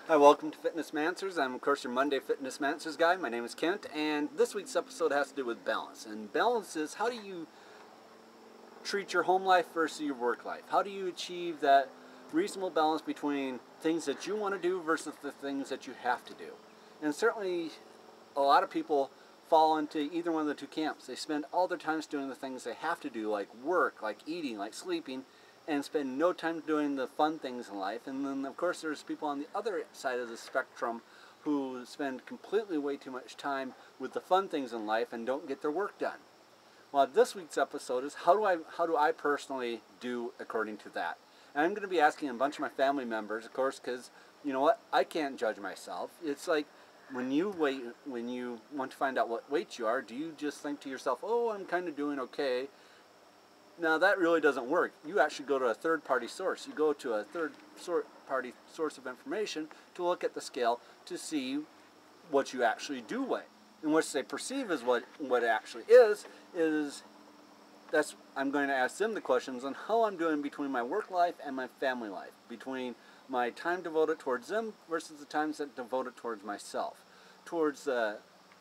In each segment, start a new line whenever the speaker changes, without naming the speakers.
Hi, welcome to Fitnessmanswers. I'm, of course, your Monday Fitnessmanswers guy. My name is Kent, and this week's episode has to do with balance. And balance is, how do you treat your home life versus your work life? How do you achieve that reasonable balance between things that you want to do versus the things that you have to do? And certainly, a lot of people fall into either one of the two camps. They spend all their time doing the things they have to do, like work, like eating, like sleeping, and spend no time doing the fun things in life. And then, of course, there's people on the other side of the spectrum who spend completely way too much time with the fun things in life and don't get their work done. Well, this week's episode is how do I personally do according to that? And I'm going to be asking a bunch of my family members, of course, because you know what? I can't judge myself. It's like when you want to find out what weight you are, do you just think to yourself, "Oh, I'm kind of doing okay"? Now, that really doesn't work. You actually go to a third-party source. You go to a third-party source of information to look at the scale to see what you actually do weigh. And what they perceive as what it actually is that's, I'm going to ask them the questions on how I'm doing between my work life and my family life, between my time devoted towards them versus the times that devoted towards myself, towards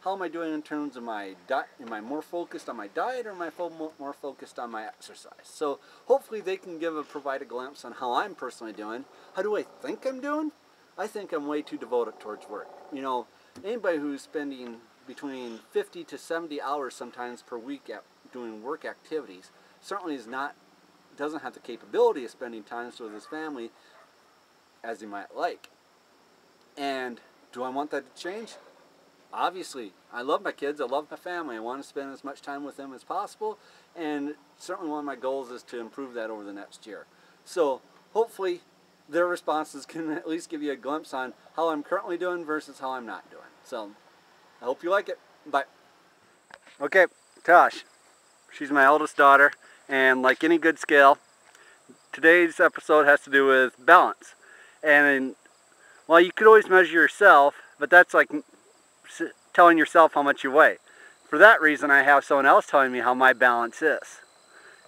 how am I doing in terms of my diet? Am I more focused on my diet, or am I more focused on my exercise? So hopefully they can provide a glimpse on how I'm personally doing. How do I think I'm doing? I think I'm way too devoted towards work. You know, anybody who's spending between 50 to 70 hours sometimes per week at doing work activities certainly doesn't have the capability of spending time with his family as he might like. And do I want that to change? Obviously, I love my kids, I love my family, I want to spend as much time with them as possible, and certainly one of my goals is to improve that over the next year. So hopefully their responses can at least give you a glimpse on how I'm currently doing versus how I'm not doing. So I hope you like it. Bye. Okay, Tosh. She's my eldest daughter, and like any good scale, today's episode has to do with balance. And well, you could always measure yourself, but that's like telling yourself how much you weigh. For that reason, I have someone else telling me how my balance is.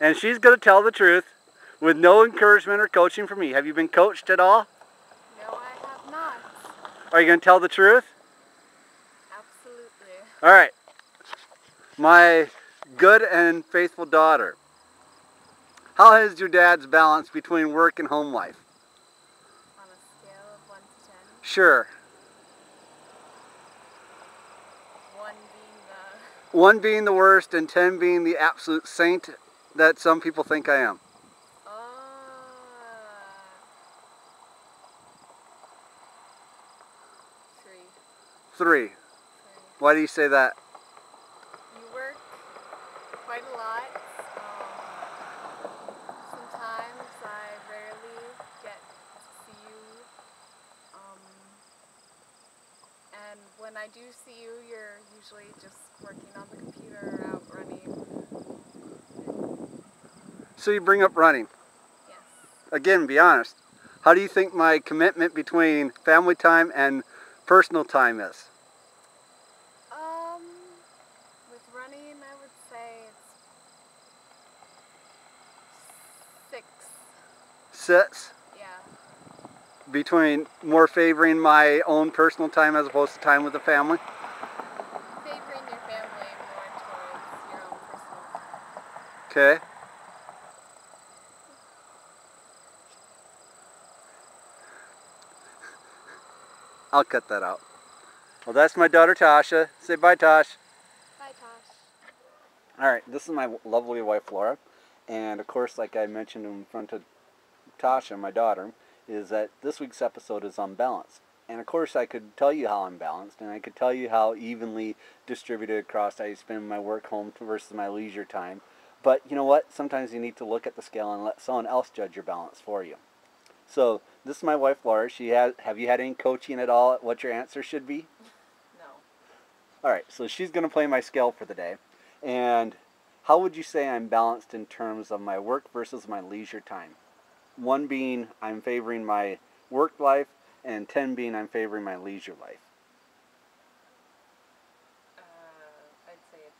And she's going to tell the truth with no encouragement or coaching from me. Have you been coached at all?
No, I have not.
Are you going to tell the truth?
Absolutely.
All right. My good and faithful daughter, how is your dad's balance between work and home life?
On a scale of 1 to 10?
Sure.
1 being the...
1 being the worst and 10 being the absolute saint that some people think I am. 3. Why do you say that?
You work quite a lot. Sometimes I rarely get to see you. And when I do see you, you're usually just working on the computer or out running.
So you bring up running.
Yes.
Again, be honest. How do you think my commitment between family time and personal time is?
With running, I would say it's 6.
6?
Yeah.
Between more favoring my own personal time as opposed to time with the family?
Favoring your family more towards your own personal time.
Okay. I'll cut that out. Well, that's my daughter Tasha. Say bye, Tosh.
Bye, Tosh.
All right, this is my lovely wife, Laura. And of course, like I mentioned in front of Tasha, my daughter, is that this week's episode is on balance. And of course, I could tell you how I'm balanced, and I could tell you how evenly distributed across I spend my work home versus my leisure time. But you know what? Sometimes you need to look at the scale and let someone else judge your balance for you. So this is my wife, Laura. Have you had any coaching at all at what your answer should be?
No.
All right, so she's going to play my scale for the day. And how would you say I'm balanced in terms of my work versus my leisure time? 1 being I'm favoring my work life, and 10 being I'm favoring my leisure life.
I'd say a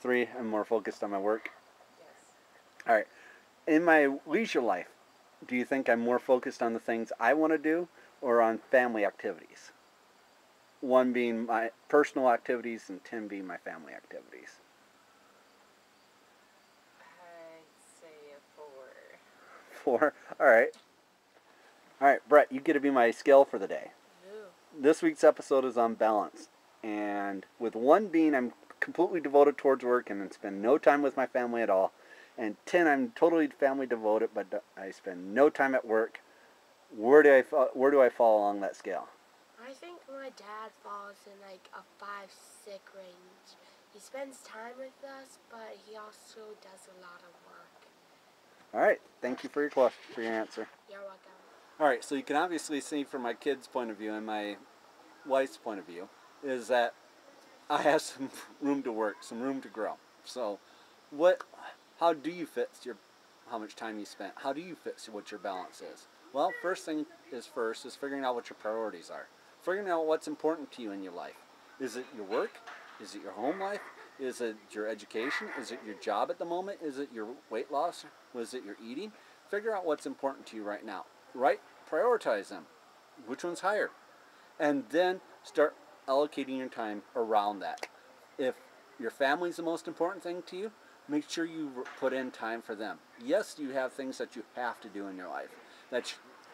3.
3, I'm more focused on my work.
Yes.
All right. In my leisure life, do you think I'm more focused on the things I want to do or on family activities? 1 being my personal activities and 10 being my family activities.
I'd say a
4?
4.
Alright. Alright, Brett, you get to be my scale for the day.
Ooh.
This week's episode is on balance. And with 1 being I'm completely devoted towards work and spend no time with my family at all. And 10, I'm totally family devoted, but I spend no time at work. Where do I fall along that scale?
I think my dad falls in like a 5-6 range. He spends time with us, but he also does a lot of work.
All right. Thank you for your question, for your answer.
You're welcome.
All right. So you can obviously see from my kids' point of view and my wife's point of view is that I have some room to work, some room to grow. So, how do you fit how much time you spent? How do you fit what your balance is? Well, first thing is figuring out what your priorities are. Figuring out what's important to you in your life. Is it your work? Is it your home life? Is it your education? Is it your job at the moment? Is it your weight loss? Was it your eating? Figure out what's important to you right now. Right? Prioritize them. Which one's higher? And then start allocating your time around that. If your family's the most important thing to you, make sure you put in time for them. Yes, you have things that you have to do in your life.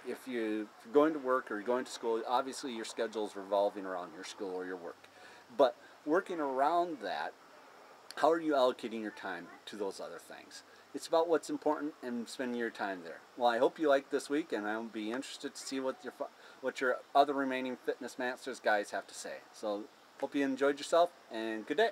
If you're going to work or you're going to school, obviously your schedule is revolving around your school or your work. But working around that, how are you allocating your time to those other things? It's about what's important and spending your time there. Well, I hope you liked this week, and I'll be interested to see what your other remaining Fitness Masters guys have to say. So, hope you enjoyed yourself, and good day.